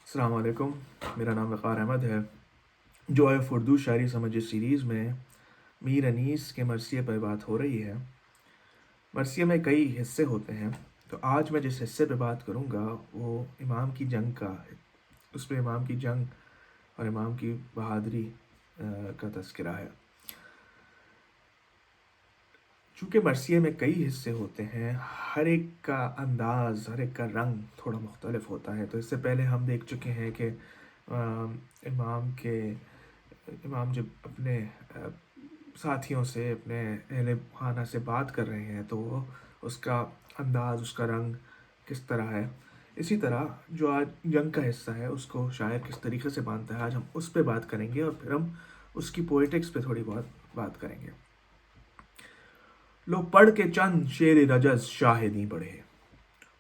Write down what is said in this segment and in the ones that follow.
السلام علیکم، میرا نام وقار احمد ہے۔ جو آف اردو شاعری سمجھے سیریز میں میر انیس کے مرثیے پر بات ہو رہی ہے۔ مرثیے میں کئی حصے ہوتے ہیں، تو آج میں جس حصے پہ بات کروں گا وہ امام کی جنگ کا ہے۔ اس میں امام کی جنگ اور امام کی بہادری کا تذکرہ ہے۔ چونکہ مرثیے میں کئی حصے ہوتے ہیں، ہر ایک کا انداز، ہر ایک کا رنگ تھوڑا مختلف ہوتا ہے۔ تو اس سے پہلے ہم دیکھ چکے ہیں کہ امام کے امام جب اپنے ساتھیوں سے، اپنے اہل خانہ سے بات کر رہے ہیں تو وہ اس کا انداز، اس کا رنگ کس طرح ہے۔ اسی طرح جو آج جنگ کا حصہ ہے اس کو شاعر کس طریقے سے باندھتا ہے، آج ہم اس پہ بات کریں گے اور پھر ہم اس کی پوئٹکس پہ تھوڑی بہت بات کریں گے۔ لو پڑھ کے چند شعر رجز شاہدیں پڑھے،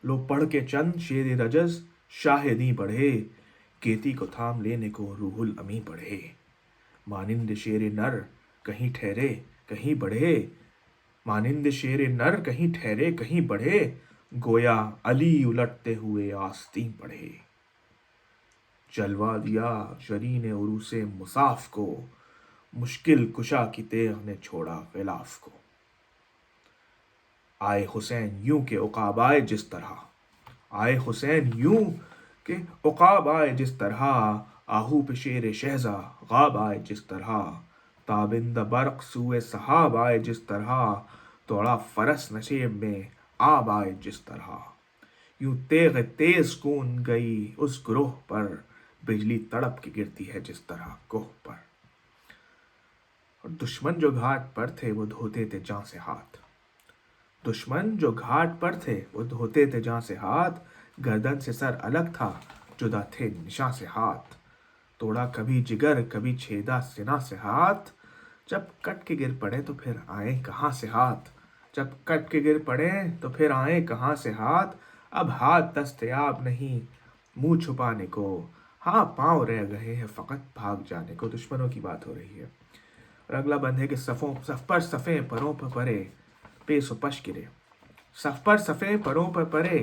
لو پڑھ کے چند شعر رجز شاہدیں پڑھے، کیتی کو تھام لینے کو روح الامی پڑھے، مانند شیر نر کہیں ٹھہرے کہیں بڑھے، مانند شیر نر کہیں ٹھہرے کہیں بڑھے، گویا علی الٹتے ہوئے آستین پڑھے، جلوا دیا شرین عروس مصاف کو، مشکل کشا کی تیغ نے چھوڑا غلاف کو، آئے حسین یوں کہ عقاب آئے جس طرح، آئے حسین یوں کہ عقاب آئے جس طرح، آہو پہ شیر شہزا غاب آئے جس طرح، تابند برق سوئے صحاب آئے جس طرح، توڑا فرس نشیب میں آب آئے جس طرح، یوں تیغ تیز کون گئی اس گروہ پر، بجلی تڑپ کے گرتی ہے جس طرح کوہ پر، اور دشمن جو گھاٹ پر تھے وہ دھوتے تھے جاں سے ہاتھ، دشمن جو گھاٹ پر تھے وہ دھوتے تھے جاں سے ہاتھ، گردن سے سر الگ تھا جدا تھے نشاں سے ہاتھ، توڑا کبھی جگر کبھی چھیدا سنا سے ہاتھ، جب کٹ کے گر پڑے تو پھر آئیں کہاں سے ہاتھ، جب کٹ کے گر پڑے تو پھر آئیں کہاں سے ہاتھ، اب ہاتھ دستیاب نہیں منہ چھپانے کو، ہاں پاؤں رہ گئے ہیں فقط بھاگ جانے کو۔ دشمنوں کی بات ہو رہی ہے۔ اور اگلا بند ہے کہ صف پر صفیں پروں پر پرے، پیس و پش گرے، صف پر صفیں پروں پر پرے،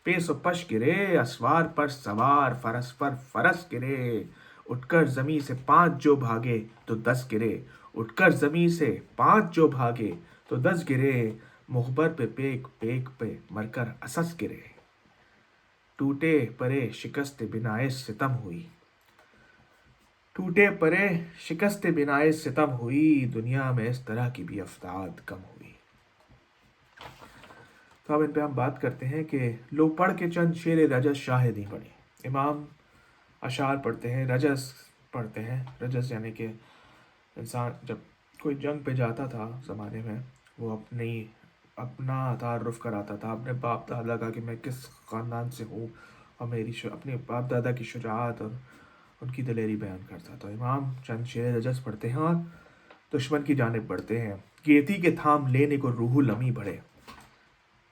پیس و پش گرے، اسوار پر سوار فرس پر فرس گرے، اٹھ کر زمیں سے 5 جو بھاگے تو 10 گرے، اٹھ کر زمیں سے 5 جو بھاگے تو 10 گرے، مخبر پہ پیک پیک پہ مر کر اسس گرے، ٹوٹے پرے شکست بنائے ستم ہوئی، ٹوٹے پرے شکست بنائے ستم ہوئی، دنیا میں اس طرح کی بھی افراد کم ہوئی۔ تو اب ان پہ ہم بات کرتے ہیں کہ لو پڑھ کے چند شعر رجز شاہدیں پڑھے۔ امام اشعار پڑھتے ہیں، رجز پڑھتے ہیں۔ رجز یعنی کہ انسان جب کوئی جنگ پہ جاتا تھا زمانے میں، وہ اپنا تعارف کراتا تھا، اپنے باپ دادا کا کہ میں کس خاندان سے ہوں، اور میری اپنے باپ دادا کی شجاعت اور ان کی دلیری بیان کرتا۔ تو امام چند شعر رجز پڑھتے ہیں اور دشمن کی جانب بڑھتے ہیں۔ گیتی کے تھام لینے کو روح الامی بڑھے۔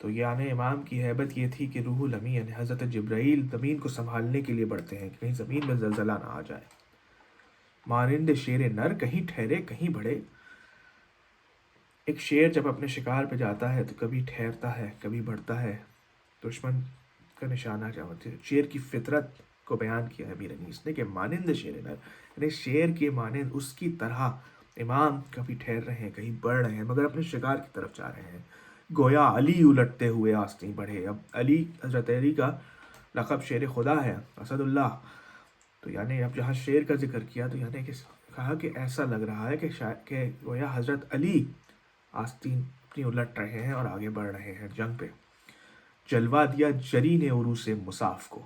تو یعنی امام کی ہیبت یہ تھی کہ روح الامی یعنی حضرت جبرائیل زمین کو سنبھالنے کے لیے بڑھتے ہیں کہ کہیں زمین میں زلزلہ نہ آ جائے۔ مانند شیر نر کہیں ٹھہرے کہیں بڑھے۔ ایک شیر جب اپنے شکار پہ جاتا ہے تو کبھی ٹھہرتا ہے کبھی بڑھتا ہے۔ دشمن کا نشانہ کیا ہوتا ہے؟ شیر کی فطرت کو بیان کیا ہے میر انیس نے کہ مانند شیر نر، یعنی شیر کے مانند اس کی طرح امام کبھی ٹھہر رہے ہیں کہیں بڑھ رہے ہیں، مگر اپنے شکار کی طرف جا رہے ہیں۔ گویا علی الٹتے ہوئے آستین بڑھے۔ اب علی، حضرت علی کا لقب شیر خدا ہے، اسد اللہ۔ تو یعنی اب جہاں شیر کا ذکر کیا تو یعنی کہ کہا کہ ایسا لگ رہا ہے کہ گویا حضرت علی آستین اپنی الٹ رہے ہیں اور آگے بڑھ رہے ہیں جنگ پہ۔ جلوا دیا جری نے عروس مصاف کو۔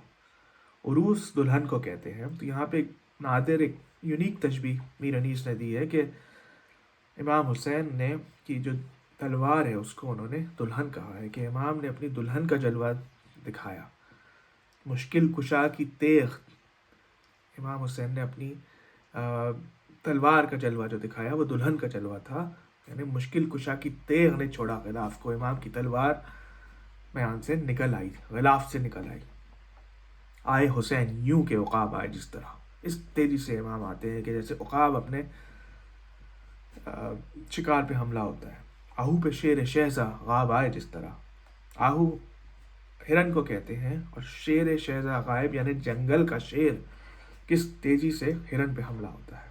عروس دلہن کو کہتے ہیں۔ تو یہاں پہ ایک نادر، ایک یونیک تشبیہ میر انیس نے دی ہے کہ امام حسین نے کی جو تلوار ہے اس کو انہوں نے دلہن کہا ہے، کہ امام نے اپنی دلہن کا جلوہ دکھایا۔ مشکل کشا کی تیغ، امام حسین نے اپنی تلوار کا جلوہ جو دکھایا وہ دلہن کا جلوہ تھا، یعنی مشکل کشا کی تیغ نے چھوڑا غلاف کو۔ امام کی تلوار میان سے نکل آئی، غلاف سے نکل آئی۔ آئے حسین یوں کہ عقاب آئے جس طرح، اس تیزی سے امام آتے ہیں کہ جیسے عقاب اپنے شکار پہ حملہ ہوتا ہے۔ آہو پہ شیر شہزا غاب آئے جس طرح، آہو ہرن کو کہتے ہیں، اور شیر شہزا غائب یعنی جنگل کا شیر کس تیزی سے ہرن پہ حملہ ہوتا ہے۔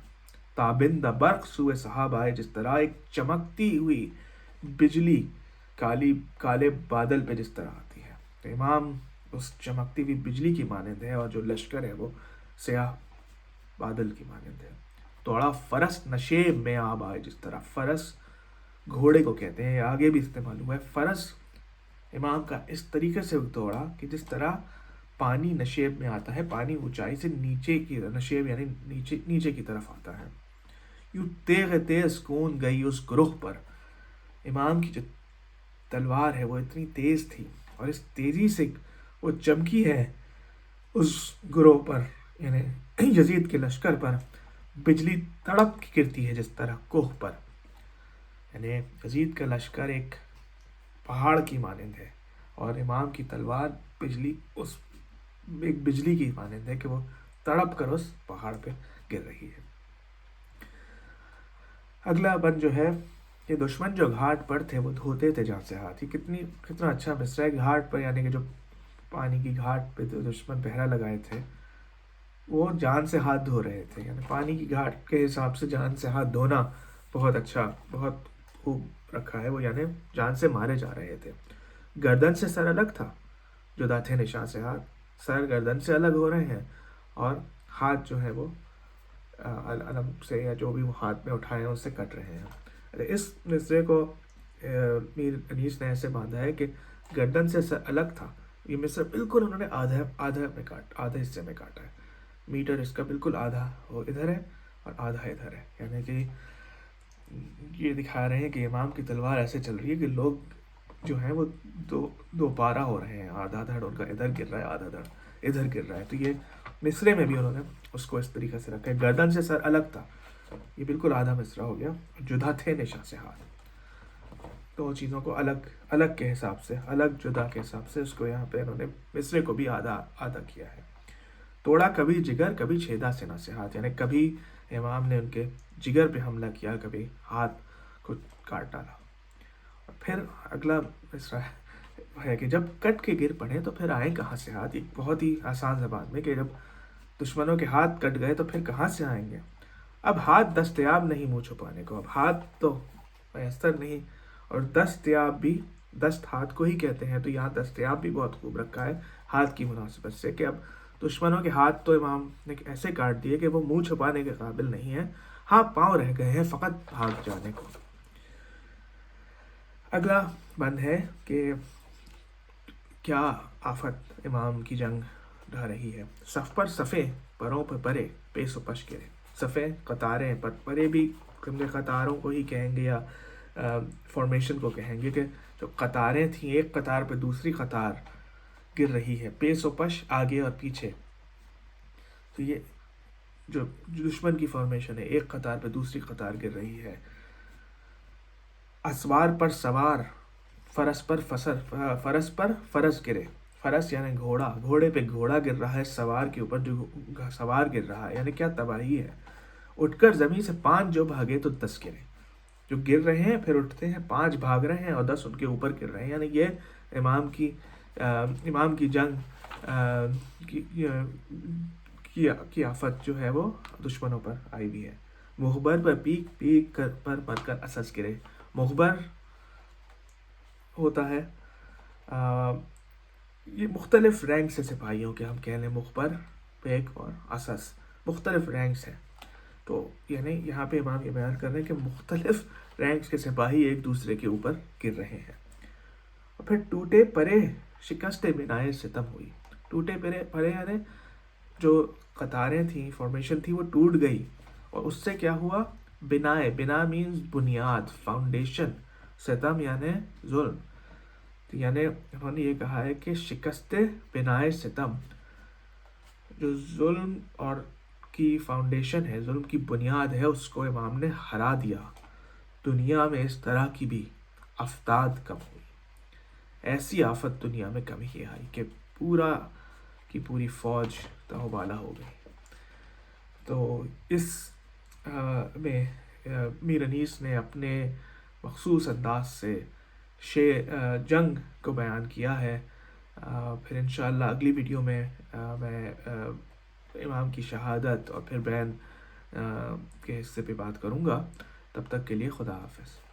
تابند برق سوئے صحاب آئے، جس طرح ایک چمکتی ہوئی بجلی کالے بادل پہ جس طرح آتی ہے، تو امام اس چمکتی ہوئی بجلی کی مانند ہے، اور جو لشکر ہے وہ سیاہ بادل کی مانند ہے۔ توڑا فرس نشیب میں آب آئے، جس طرح فرس گھوڑے کو کہتے ہیں، آگے بھی استعمال ہوا ہے۔ فرس امام کا اس طریقے سے دوڑا کہ جس طرح پانی نشیب میں آتا ہے، پانی اونچائی سے نیچے کی، نشیب یعنی نیچے کی طرف آتا ہے، یوں تیغ تیز کون گئی اس گروہ پر۔ امام کی جو تلوار ہے وہ اتنی تیز تھی، اور اس تیزی سے وہ چمکی ہے اس گروہ پر، یعنی یزید کے لشکر پر، بجلی تڑپ کی گرتی ہے جس طرح کوہ پر۔ یعنی یزید کا لشکر ایک پہاڑ کی مانند ہے، اور امام کی تلوار ایک بجلی کی مانند ہے کہ وہ تڑپ کر اس پہاڑ پہ گر رہی ہے۔ اگلا بند جو ہے کہ دشمن جو گھاٹ پر تھے وہ دھوتے تھے جان سے ہاتھ۔ یہ کتنا اچھا مصرع ہے۔ گھاٹ پر یعنی کہ جو پانی کی گھاٹ پہ دشمن پہرا لگائے تھے وہ جان سے ہاتھ دھو رہے تھے، یعنی پانی کی گھاٹ کے حساب سے جان سے ہاتھ دھونا بہت اچھا، بہت خوب رکھا ہے وہ، یعنی جان سے مارے جا رہے تھے۔ گردن سے سر الگ تھا، جدا تھے نشان سے ہاتھ، سر گردن سے الگ ہو رہے ہیں، اور ہاتھ جو ہے وہ علم سے یا جو بھی وہ ہاتھ میں اٹھائے ہیں اس سے کٹ رہے ہیں۔ اس مصرے کو میر انیس نے ایسے باندھا ہے کہ گردن سے سر الگ تھا، یہ مصرع بالکل انہوں نے آدھے حصے میں کاٹا ہے۔ میٹر اس کا بالکل آدھا وہ ادھر ہے اور آدھا ادھر ہے، یعنی کہ یہ دکھا رہے ہیں کہ امام کی تلوار ایسے چل رہی ہے کہ لوگ جو ہیں وہ دو پارا ہو رہے ہیں، آدھا دھڑ ان کا ادھر گر رہا ہے، آدھا دھڑ ادھر گر رہا ہے۔ تو یہ مصرے میں بھی انہوں نے اس کو اس طریقے سے رکھا ہے، گردن سے سر الگ تھا، یہ بالکل آدھا مصرع ہو گیا، جدا تھے نشان سے ہاتھ۔ دو چیزوں کو الگ کے حساب سے، الگ جدا کے حساب سے اس کو یہاں پہ انہوں نے مصرے کو بھی آدھا کیا ہے۔ توڑا کبھی جگر کبھی چھیدا سنا سے ہاتھ، یعنی کبھی امام نے ان کے جگر پہ حملہ کیا، کبھی ہاتھ کو کاٹ ڈالا۔ اور پھر اگلا مصرع ہے کہ جب کٹ کے گر پڑے تو پھر آئیں کہاں سے ہاتھ۔ ایک بہت ہی آسان زبان میں کہ جب دشمنوں کے ہاتھ کٹ گئے تو پھر کہاں سے آئیں گے۔ اب ہاتھ دستیاب نہیں منہ چھپانے کو، اب ہاتھ تو میسر نہیں، اور دستیاب بھی، دست ہاتھ کو ہی کہتے ہیں، تو یہاں دستیاب بھی بہت خوب رکھا ہے ہاتھ کی مناسبت سے، کہ اب دشمنوں کے ہاتھ تو امام نے ایسے کاٹ دیے کہ وہ منہ چھپانے کے قابل نہیں ہے، ہاں پاؤں رہ گئے ہیں فقط بھاگ جانے کو۔ اگلا بند ہے کہ کیا آفت امام کی جنگ ڈھا رہی ہے۔ صف پر صفیں، پروں پر پرے، پیس و پش گرے۔ صفیں قطاریں، پرے بھی قطاروں کو ہی کہیں گے یا فارمیشن کو کہیں گے، کہ جو قطاریں تھیں ایک قطار پہ دوسری قطار گر رہی ہے، پیس و پش آگے اور پیچھے، تو یہ جو دشمن کی فارمیشن ہے، ایک قطار پہ دوسری قطار گر رہی ہے۔ اسوار پر سوار، فرس پر فرس گرے، فرس یعنی گھوڑا، گھوڑے پہ گھوڑا گر رہا ہے، سوار کے اوپر جو سوار گر رہا ہے، یعنی کیا تباہی ہے۔ اٹھ کر زمین سے 5 جو بھاگے تو 10 گرے، جو گر رہے ہیں پھر اٹھتے ہیں، 5 بھاگ رہے ہیں اور 10 ان کے اوپر گر رہے ہیں، یعنی یہ امام کی جنگ کی آفت جو ہے وہ دشمنوں پر آئی ہوئی ہے۔ مخبر پر پیک پر مر کر اسس گرے۔ مخبر ہوتا ہے یہ مختلف رینک سے سپاہیوں کے، ہم کہہ لیں مخبر، پیک اور اسس مختلف رینکس ہیں، تو یعنی یہاں پہ امام یہ بیان کر رہے ہیں کہ مختلف رینکس کے سپاہی ایک دوسرے کے اوپر گر رہے ہیں۔ اور پھر ٹوٹے پرے شکست بنائے ستم ہوئی۔ ٹوٹے پرے یعنی جو قطاریں تھیں، فارمیشن تھی، وہ ٹوٹ گئی، اور اس سے کیا ہوا، بنا مینز بنیاد، فاؤنڈیشن، ستم یعنی ظلم، تو یعنی انہوں نے یہ کہا ہے کہ شکست بنائے ستم، جو ظلم اور کی فاؤنڈیشن ہے، ظلم کی بنیاد ہے، اس کو امام نے ہرا دیا۔ دنیا میں اس طرح کی بھی افتاد کم ہوئی، ایسی آفت دنیا میں کم ہی آئی کہ پورا کی پوری فوج تہوبالا ہو گئی۔ تو اس میں میر انیس نے اپنے مخصوص انداز سے جنگ کو بیان کیا ہے پھر انشاءاللہ اگلی ویڈیو میں میں امام کی شہادت اور پھر بیان کے حصے پہ بات کروں گا. تب تک کے لیے خدا حافظ.